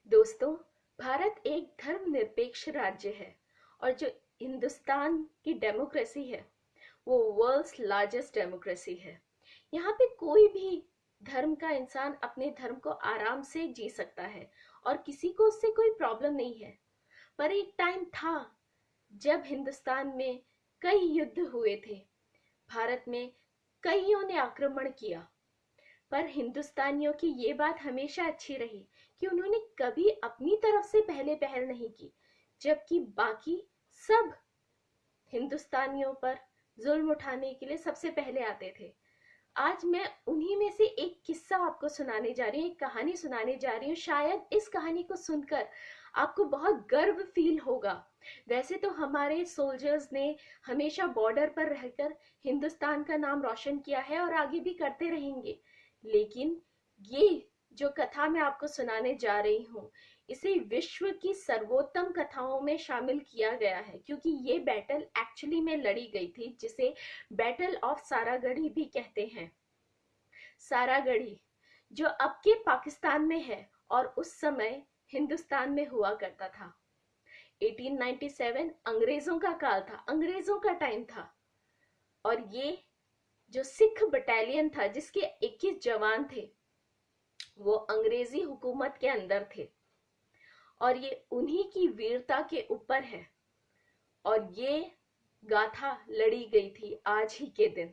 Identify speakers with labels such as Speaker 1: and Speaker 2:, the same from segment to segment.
Speaker 1: दोस्तों, भारत एक धर्मनिरपेक्ष राज्य है और जो हिंदुस्तान की डेमोक्रेसी है वो वर्ल्ड्स लार्जेस्ट डेमोक्रेसी है। यहाँ पे कोई भी धर्म का इंसान अपने धर्म को आराम से जी सकता है और किसी को उससे कोई प्रॉब्लम नहीं है। पर एक टाइम था जब हिंदुस्तान में कई युद्ध हुए थे। भारत में कईयों ने आक्रमण किया, पर हिंदुस्तानियों की ये बात हमेशा अच्छी रही कि उन्होंने कभी अपनी तरफ से पहले पहल नहीं की, जबकि बाकी सब हिंदुस्तानियों पर जुल्म उठाने के लिए सबसे पहले आते थे। आज मैं उन्हीं में से एक किस्सा आपको सुनाने जा रही हूँ, एक कहानी सुनाने जा रही हूँ। शायद इस कहानी को सुनकर आपको बहुत गर्व फील होगा। वैसे तो हमारे सोल्जर्स ने हमेशा बॉर्डर पर रहकर हिंदुस्तान का नाम रोशन किया है और आगे भी करते रहेंगे, लेकिन ये जो कथा मैं आपको सुनाने जा रही हूँ इसे विश्व की सर्वोत्तम कथाओं में शामिल किया गया है, क्योंकि ये बैटल एक्चुअली में लड़ी गई थी, जिसे बैटल ऑफ सारागढ़ी भी कहते हैं। सारागढ़ी जो अब के पाकिस्तान में है और उस समय हिंदुस्तान में हुआ करता था। 1897 अंग्रेजों का काल था, अंग्रेजों का टाइम था, और ये जो सिख बटालियन था जिसके 21 जवान थे वो अंग्रेजी हुकूमत के अंदर थे, और ये उन्हीं की वीरता के ऊपर है। और ये गाथा लड़ी गई थी आज ही के दिन।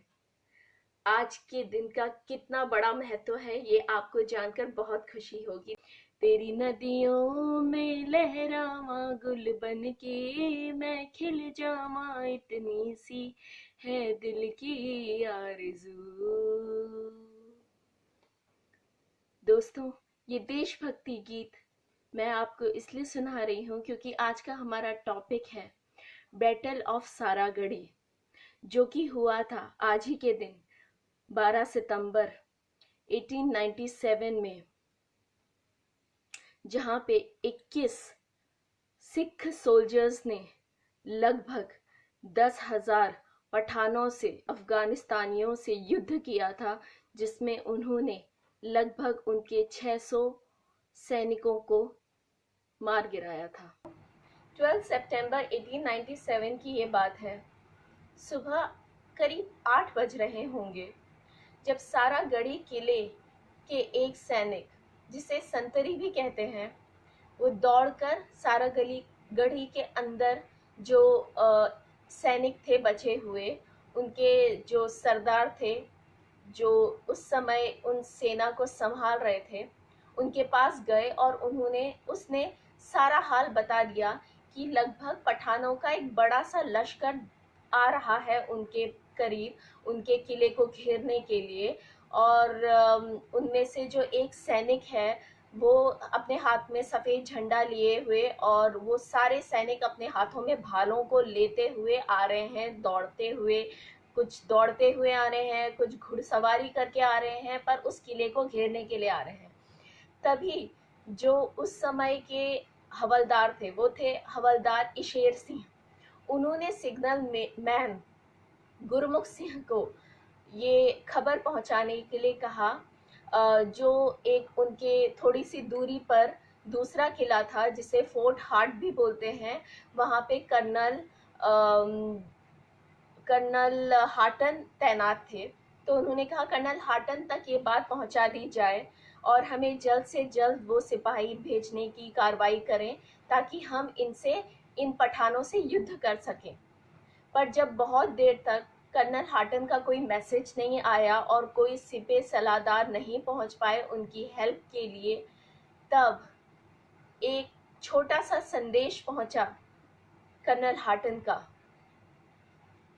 Speaker 1: आज के दिन का कितना बड़ा महत्व है ये आपको जानकर बहुत खुशी होगी। तेरी नदियों में लहरावा गुल बन के मैं खिल जावा, इतनी सी है दिल की आरज़ू। दोस्तों, ये देशभक्ति गीत मैं आपको इसलिए सुना रही हूँ क्योंकि आज का हमारा टॉपिक है बैटल ऑफ सारागढ़ी, जो कि हुआ था आज ही के दिन 12 सितंबर 1897 में, जहां पे 21 सिख सोल्जर्स ने लगभग 10,000 पठानों से, अफगानिस्तानियों से युद्ध किया था, जिसमें उन्होंने लगभग उनके 600 सैनिकों को मार गिराया था। 12 सितंबर 1897 की ये बात है। सुबह करीब 8 बज रहे होंगे जब सारागढ़ी किले के एक सैनिक, जिसे संतरी भी कहते हैं, वो दौड़कर सारागढ़ी के अंदर जो सैनिक थे बचे हुए, उनके जो सरदार थे जो उस समय उन सेना को संभाल रहे थे, उनके पास गए और उसने सारा हाल बता दिया कि लगभग पठानों का एक बड़ा सा लश्कर आ रहा है उनके करीब, उनके किले को घेरने के लिए। और उनमें से जो एक सैनिक है वो अपने हाथ में सफ़ेद झंडा लिए हुए, और वो सारे सैनिक अपने हाथों में भालों को लेते हुए आ रहे हैं, दौड़ते हुए। कुछ दौड़ते हुए आ रहे हैं, कुछ घुड़सवारी करके आ रहे हैं, पर उस किले को घेरने के लिए आ रहे हैं। तभी जो उस समय के हवलदार थे वो थे हवलदार इशेर सिंह। उन्होंने सिग्नल मैन गुरमुख सिंह को ये खबर पहुंचाने के लिए कहा। जो एक उनके थोड़ी सी दूरी पर दूसरा किला था जिसे फोर्ट हार्ट भी बोलते हैं, वहाँ पे कर्नल हाटन तैनात थे। तो उन्होंने कहा कर्नल हाटन तक ये बात पहुंचा दी जाए और हमें जल्द से जल्द वो सिपाही भेजने की कार्रवाई करें ताकि हम इन पठानों से युद्ध कर सकें। पर जब बहुत देर तक कर्नल हाटन का कोई मैसेज नहीं आया और कोई सिपह सलाहदार नहीं पहुंच पाए उनकी हेल्प के लिए, तब एक छोटा सा संदेश पहुंचा कर्नल हाटन का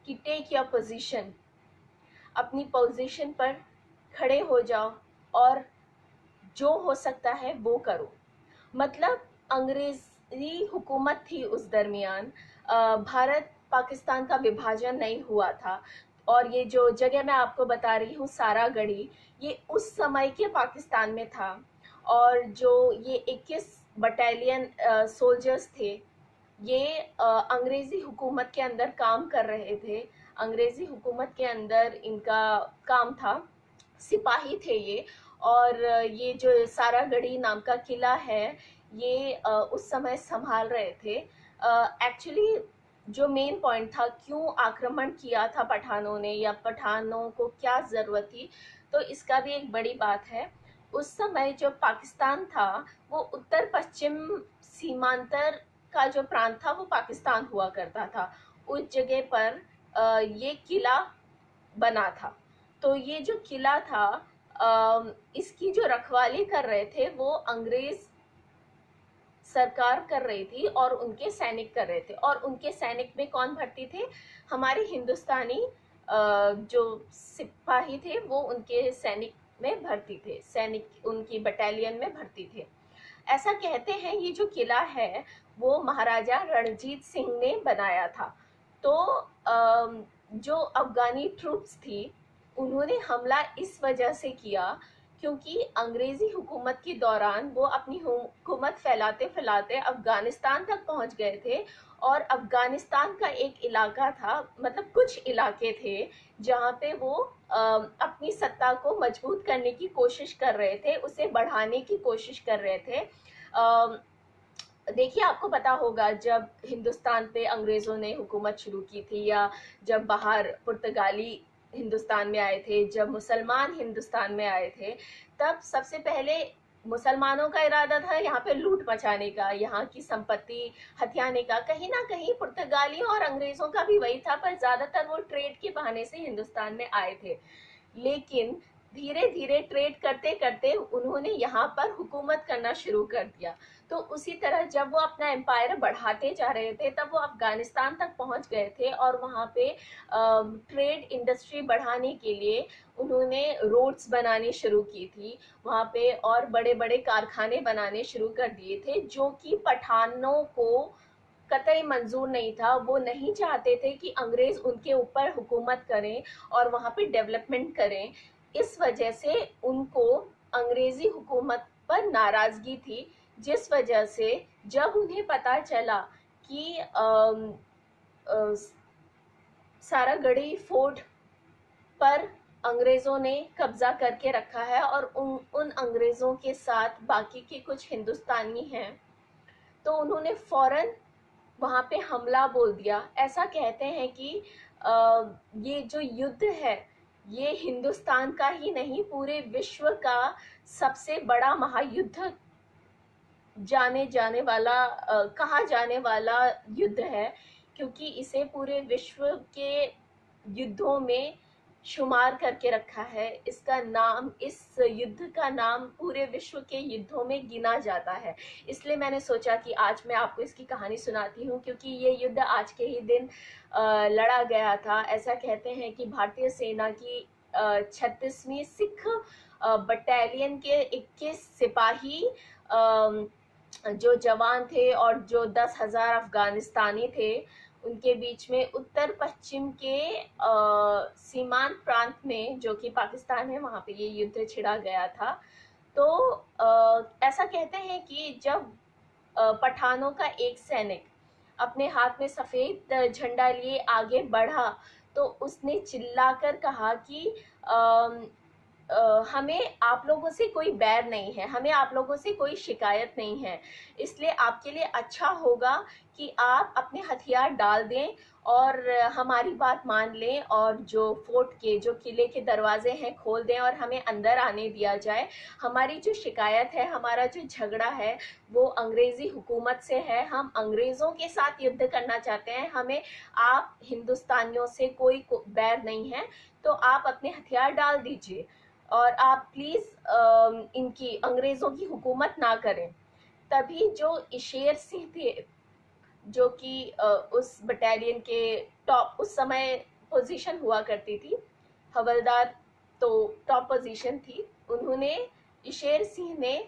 Speaker 1: कि टेक योर पोजीशन, अपनी पोजीशन पर खड़े हो जाओ और जो हो सकता है वो करो। मतलब अंग्रेजी हुकूमत थी उस दरमियान, भारत पाकिस्तान का विभाजन नहीं हुआ था। और ये जो जगह मैं आपको बता रही हूँ सारागढ़ी, ये उस समय के पाकिस्तान में था। और जो ये 21 बटालियन सोल्जर्स थे, ये अंग्रेजी हुकूमत के अंदर काम कर रहे थे। अंग्रेजी हुकूमत के अंदर इनका काम था, सिपाही थे ये। और ये जो सारागढ़ी नाम का किला है, ये उस समय संभाल रहे थे। एक्चुअली जो मेन पॉइंट था, क्यों आक्रमण किया था पठानों ने, या पठानों को क्या ज़रूरत थी, तो इसका भी एक बड़ी बात है। उस समय जो पाकिस्तान था वो उत्तर पश्चिम सीमांतर का जो प्रांत था वो पाकिस्तान हुआ करता था। उस जगह पर ये किला बना था। तो ये जो किला था, इसकी जो रखवाली कर रहे थे वो अंग्रेज सरकार कर रही थी और उनके सैनिक कर रहे थे। और उनके सैनिक में कौन भर्ती थे? हमारे हिंदुस्तानी जो सिपाही थे वो उनके सैनिक में भर्ती थे, सैनिक उनकी बटालियन में भर्ती थे। ऐसा कहते हैं ये जो किला है वो महाराजा रणजीत सिंह ने बनाया था। तो जो अफगानी ट्रूप्स थी उन्होंने हमला इस वजह से किया क्योंकि अंग्रेजी हुकूमत के दौरान वो अपनी हुकूमत फैलाते फैलाते अफगानिस्तान तक पहुंच गए थे। और अफगानिस्तान का एक इलाका था, मतलब कुछ इलाके थे जहाँ पे वो अपनी सत्ता को मजबूत करने की कोशिश कर रहे थे, उसे बढ़ाने की कोशिश कर रहे थे। देखिए, आपको पता होगा जब हिंदुस्तान पे अंग्रेजों ने हुकूमत शुरू की थी, या जब बाहर पुर्तगाली हिंदुस्तान में आए थे, जब मुसलमान हिंदुस्तान में आए थे, तब सबसे पहले मुसलमानों का इरादा था यहाँ पे लूट मचाने का, यहाँ की संपत्ति हथियाने का। कहीं ना कहीं पुर्तगालियों और अंग्रेजों का भी वही था, पर ज्यादातर वो ट्रेड के बहाने से हिंदुस्तान में आए थे। लेकिन धीरे धीरे ट्रेड करते करते उन्होंने यहाँ पर हुकूमत करना शुरू कर दिया। तो उसी तरह जब वो अपना एम्पायर बढ़ाते जा रहे थे तब वो अफगानिस्तान तक पहुंच गए थे, और वहाँ पे ट्रेड इंडस्ट्री बढ़ाने के लिए उन्होंने रोड्स बनानी शुरू की थी वहाँ पे, और बड़े बड़े कारखाने बनाने शुरू कर दिए थे, जो कि पठानों को कतई मंजूर नहीं था। वो नहीं चाहते थे कि अंग्रेज उनके ऊपर हुकूमत करें और वहाँ पे डेवलपमेंट करें। इस वजह से उनको अंग्रेजी हुकूमत पर नाराजगी थी, जिस वजह से जब उन्हें पता चला कि सारागढ़ी फोर्ट पर अंग्रेजों ने कब्जा करके रखा है और उन अंग्रेजों के साथ बाकी के कुछ हिंदुस्तानी हैं, तो उन्होंने फौरन वहां पे हमला बोल दिया। ऐसा कहते हैं कि ये जो युद्ध है ये हिंदुस्तान का ही नहीं पूरे विश्व का सबसे बड़ा महायुद्ध कहा जाने वाला युद्ध है, क्योंकि इसे पूरे विश्व के युद्धों में शुमार करके रखा है। इसका नाम, इस युद्ध का नाम पूरे विश्व के युद्धों में गिना जाता है। इसलिए मैंने सोचा कि आज मैं आपको इसकी कहानी सुनाती हूँ, क्योंकि ये युद्ध आज के ही दिन लड़ा गया था। ऐसा कहते हैं कि भारतीय सेना की 36वीं सिख बटालियन के 21 सिपाही जो जवान थे और जो 10,000 अफगानिस्तानी थे, उनके बीच में उत्तर पश्चिम के सीमांत प्रांत में, जो कि पाकिस्तान है, वहां पे ये युद्ध छिड़ा गया था। तो ऐसा कहते हैं कि जब पठानों का एक सैनिक अपने हाथ में सफेद झंडा लिए आगे बढ़ा तो उसने चिल्लाकर कहा कि हमें आप लोगों से कोई बैर नहीं है, हमें आप लोगों से कोई शिकायत नहीं है, इसलिए आपके लिए अच्छा होगा कि आप अपने हथियार डाल दें और हमारी बात मान लें, और जो फोर्ट के, जो किले के दरवाजे हैं खोल दें और हमें अंदर आने दिया जाए। हमारी जो शिकायत है, हमारा जो झगड़ा है वो अंग्रेजी हुकूमत से है, हम अंग्रेजों के साथ युद्ध करना चाहते हैं, हमें आप हिंदुस्तानियों से कोई बैर नहीं है, तो आप अपने हथियार डाल दीजिए और आप प्लीज इनकी, अंग्रेजों की हुकूमत ना करें। तभी जो इशेर सिंह थे, जो कि उस बटालियन के टॉप, उस समय पोजीशन हुआ करती थी हवलदार, तो टॉप पोजीशन थी, उन्होंने, इशेर सिंह ने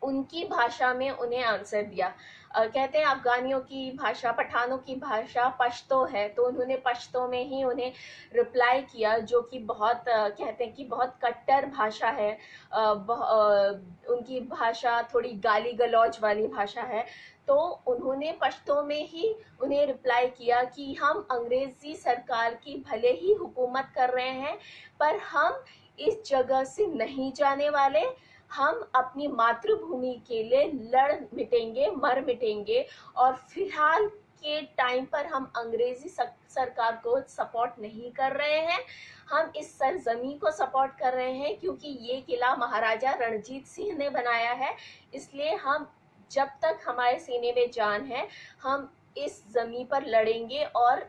Speaker 1: उनकी भाषा में उन्हें आंसर दिया। कहते हैं अफगानियों की भाषा, पठानों की भाषा पश्तो है, तो उन्होंने पश्तो में ही उन्हें रिप्लाई किया, जो कि बहुत कहते हैं कि बहुत कट्टर भाषा है। उनकी भाषा थोड़ी गाली गलौज वाली भाषा है। तो उन्होंने पश्तो में ही उन्हें रिप्लाई किया कि हम अंग्रेजी सरकार की भले ही हुकूमत कर रहे हैं, पर हम इस जगह से नहीं जाने वाले, हम अपनी मातृभूमि के लिए लड़ मिटेंगे, मर मिटेंगे। और फिलहाल के टाइम पर हम अंग्रेजी सरकार को सपोर्ट नहीं कर रहे हैं, हम इस सरजमी को सपोर्ट कर रहे हैं, क्योंकि ये किला महाराजा रणजीत सिंह ने बनाया है। इसलिए हम, जब तक हमारे सीने में जान है, हम इस जमी पर लड़ेंगे, और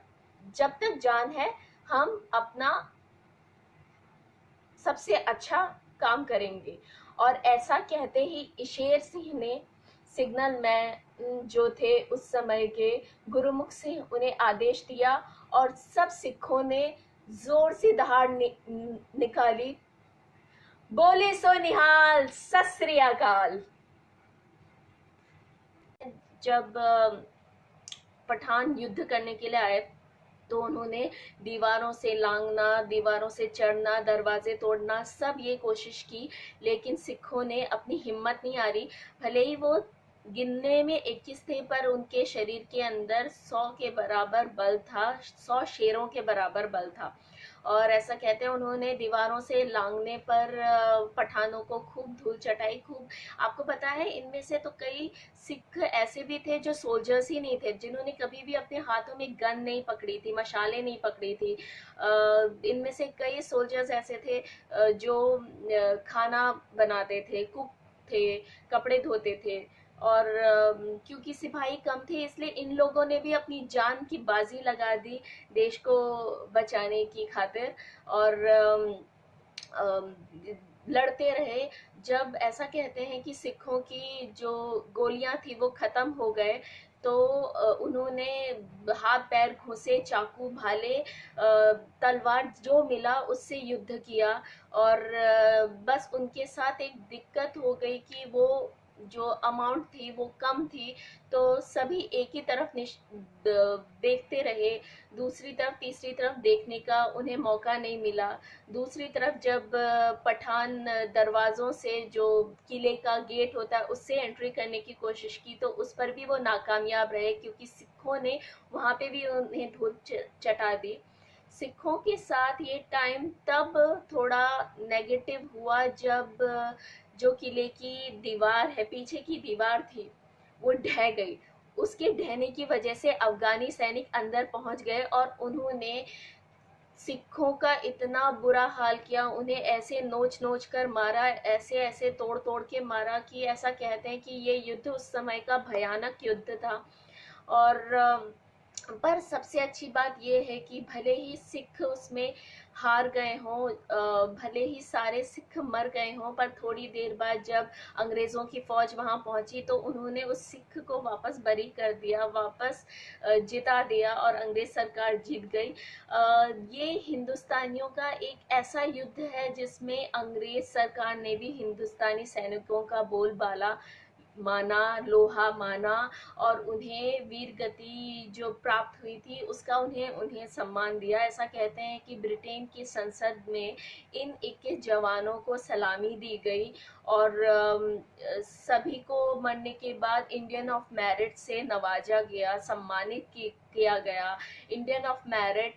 Speaker 1: जब तक जान है हम अपना सबसे अच्छा काम करेंगे। और ऐसा कहते ही इशेर सिंह ने, सिग्नल मैन जो थे उस समय के, गुरुमुख से उन्हें आदेश दिया, और सब सिखों ने जोर से दहाड़ निकाली, बोले सो निहाल, सत श्री अकाल। जब पठान युद्ध करने के लिए आए तो उन्होंने दीवारों से लांघना, दीवारों से चढ़ना, दरवाजे तोड़ना, सब ये कोशिश की, लेकिन सिखों ने अपनी हिम्मत नहीं हारी। भले ही वो गिनने में 21 थे, पर उनके शरीर के अंदर 100 के बराबर बल था, 100 शेरों के बराबर बल था। और ऐसा कहते हैं उन्होंने दीवारों से लांघने पर पठानों को खूब धूल चटाई, खूब। आपको पता है इनमें से तो कई सिख ऐसे भी थे जो सोल्जर्स ही नहीं थे, जिन्होंने कभी भी अपने हाथों में गन नहीं पकड़ी थी, मशालें नहीं पकड़ी थी। इनमें से कई सोल्जर्स ऐसे थे जो खाना बनाते थे, कुक थे, कपड़े धोते थे। और क्योंकि सिपाही कम थे, इसलिए इन लोगों ने भी अपनी जान की बाजी लगा दी देश को बचाने की खातिर, और लड़ते रहे। जब ऐसा कहते हैं कि सिखों की जो गोलियां थी वो खत्म हो गए, तो उन्होंने हाथ पैर घुसे, चाकू भाले, तलवार जो मिला उससे युद्ध किया। और बस उनके साथ एक दिक्कत हो गई कि वो जो अमाउंट थी वो कम थी, तो सभी एक ही तरफ देखते रहे, दूसरी तरफ तीसरी तरफ देखने का उन्हें मौका नहीं मिला। दूसरी तरफ जब पठान दरवाजों से, जो किले का गेट होता है उससे एंट्री करने की कोशिश की, तो उस पर भी वो नाकामयाब रहे, क्योंकि सिखों ने वहां पे भी उन्हें धूल चटा दी। सिखों के साथ ये टाइम तब थोड़ा नेगेटिव हुआ जब जो किले की दीवार है, पीछे की दीवार थी, वो ढह गई। उसके ढहने की वजह से अफगानी सैनिक अंदर पहुंच गए, और उन्होंने सिखों का इतना बुरा हाल किया, उन्हें ऐसे नोच नोच कर मारा, ऐसे ऐसे तोड़ तोड़ के मारा, कि ऐसा कहते हैं कि ये युद्ध उस समय का भयानक युद्ध था। और पर सबसे अच्छी बात यह है कि भले ही सिख उसमें हार गए हों, भले ही सारे सिख मर गए हों, पर थोड़ी देर बाद जब अंग्रेजों की फौज वहां पहुंची तो उन्होंने उस सिख को वापस बरी कर दिया, वापस जिता दिया, और अंग्रेज सरकार जीत गई। ये हिंदुस्तानियों का एक ऐसा युद्ध है जिसमें अंग्रेज सरकार ने भी हिंदुस्तानी सैनिकों का बोलबाला माना, लोहा माना, और उन्हें वीर गति जो प्राप्त हुई थी उसका उन्हें उन्हें सम्मान दिया। ऐसा कहते हैं कि ब्रिटेन की संसद में इन 21 जवानों को सलामी दी गई, और सभी को मरने के बाद इंडियन ऑफ मेरिट से नवाजा गया, सम्मानित किया गया। Indian of merit,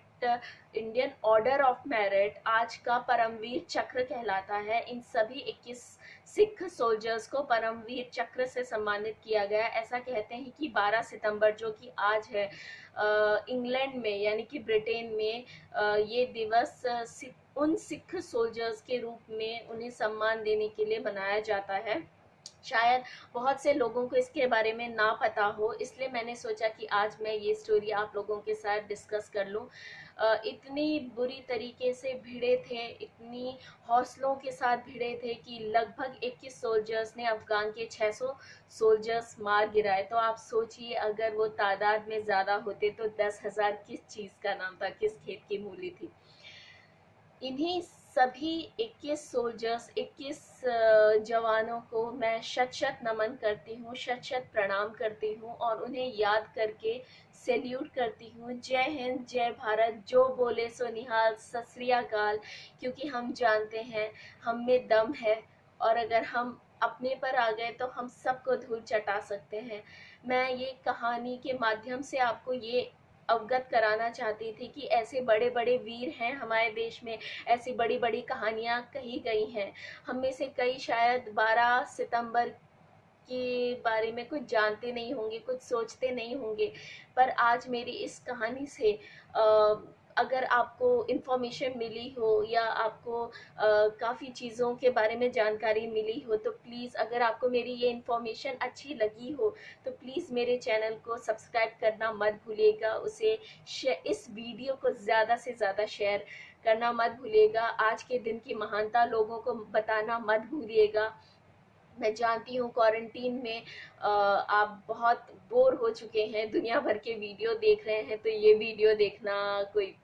Speaker 1: Indian order of merit आज का परमवीर चक्र कहलाता है। इन सभी 21 सिख सोल्जर्स को परमवीर चक्र से सम्मानित किया गया। ऐसा कहते हैं कि 12 सितंबर जो कि आज है, इंग्लैंड में यानी कि ब्रिटेन में ये दिवस उन सिख सोल्जर्स के रूप में उन्हें सम्मान देने के लिए मनाया जाता है। शायद बहुत से लोगों को इसके बारे में ना पता हो, इसलिए मैंने सोचा कि आज मैं ये स्टोरी आप लोगों के साथ डिस्कस कर लूं। इतनी बुरी तरीके से भिड़े थे, इतनी हौसलों के साथ भिड़े थे कि लगभग 21 सोल्जर्स ने अफगान के 600 सोल्जर्स मार गिराए। तो आप सोचिए, अगर वो तादाद में ज़्यादा होते तो 10,000 किस चीज़ का नाम था, किस खेत की मूली थी। इन्हीं सभी 21 सोल्जर्स, 21 जवानों को मैं शत शत नमन करती हूँ, शत शत प्रणाम करती हूँ, और उन्हें याद करके सैल्यूट करती हूँ। जय हिंद, जय भारत, जो बोले सो निहाल, सत श्री अकाल। क्योंकि हम जानते हैं हम में दम है, और अगर हम अपने पर आ गए तो हम सबको धूल चटा सकते हैं। मैं ये कहानी के माध्यम से आपको ये अवगत कराना चाहती थी कि ऐसे बड़े बड़े वीर हैं हमारे देश में, ऐसी बड़ी बड़ी कहानियां कही गई हैं। हम में से कई शायद 12 सितंबर के बारे में कुछ जानते नहीं होंगे, कुछ सोचते नहीं होंगे, पर आज मेरी इस कहानी से अगर आपको इन्फॉर्मेशन मिली हो या आपको काफ़ी चीज़ों के बारे में जानकारी मिली हो, तो प्लीज़ अगर आपको मेरी ये इन्फॉर्मेशन अच्छी लगी हो तो प्लीज़ मेरे चैनल को सब्सक्राइब करना मत भूलिएगा, उसे इस वीडियो को ज़्यादा से ज़्यादा शेयर करना मत भूलिएगा, आज के दिन की महानता लोगों को बताना मत भूलिएगा। मैं जानती हूँ क्वारंटीन में आप बहुत बोर हो चुके हैं, दुनिया भर के वीडियो देख रहे हैं, तो ये वीडियो देखना कोई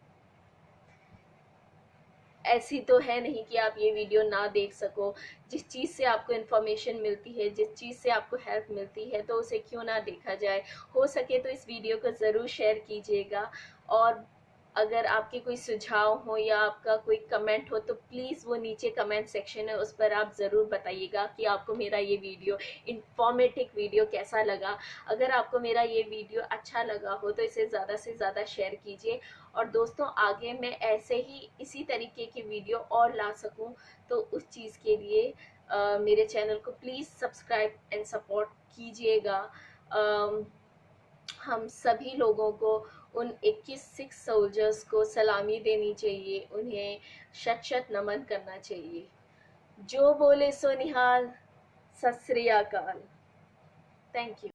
Speaker 1: ऐसी तो है नहीं कि आप ये वीडियो ना देख सको। जिस चीज़ से आपको इन्फॉर्मेशन मिलती है, जिस चीज़ से आपको हेल्प मिलती है, तो उसे क्यों ना देखा जाए। हो सके तो इस वीडियो को ज़रूर शेयर कीजिएगा, और अगर आपके कोई सुझाव हो या आपका कोई कमेंट हो तो प्लीज़ वो नीचे कमेंट सेक्शन है, उस पर आप ज़रूर बताइएगा कि आपको मेरा ये वीडियो, इन्फॉर्मेटिव वीडियो कैसा लगा। अगर आपको मेरा ये वीडियो अच्छा लगा हो तो इसे ज़्यादा से ज़्यादा शेयर कीजिए, और दोस्तों आगे मैं ऐसे ही इसी तरीके की वीडियो और ला सकूं, तो उस चीज़ के लिए मेरे चैनल को प्लीज़ सब्सक्राइब एंड सपोर्ट कीजिएगा। हम सभी लोगों को उन 21 सिख सोल्जर्स को सलामी देनी चाहिए, उन्हें शत शत नमन करना चाहिए। जो बोले सो निहाल। सत श्री अकाल। Thank you.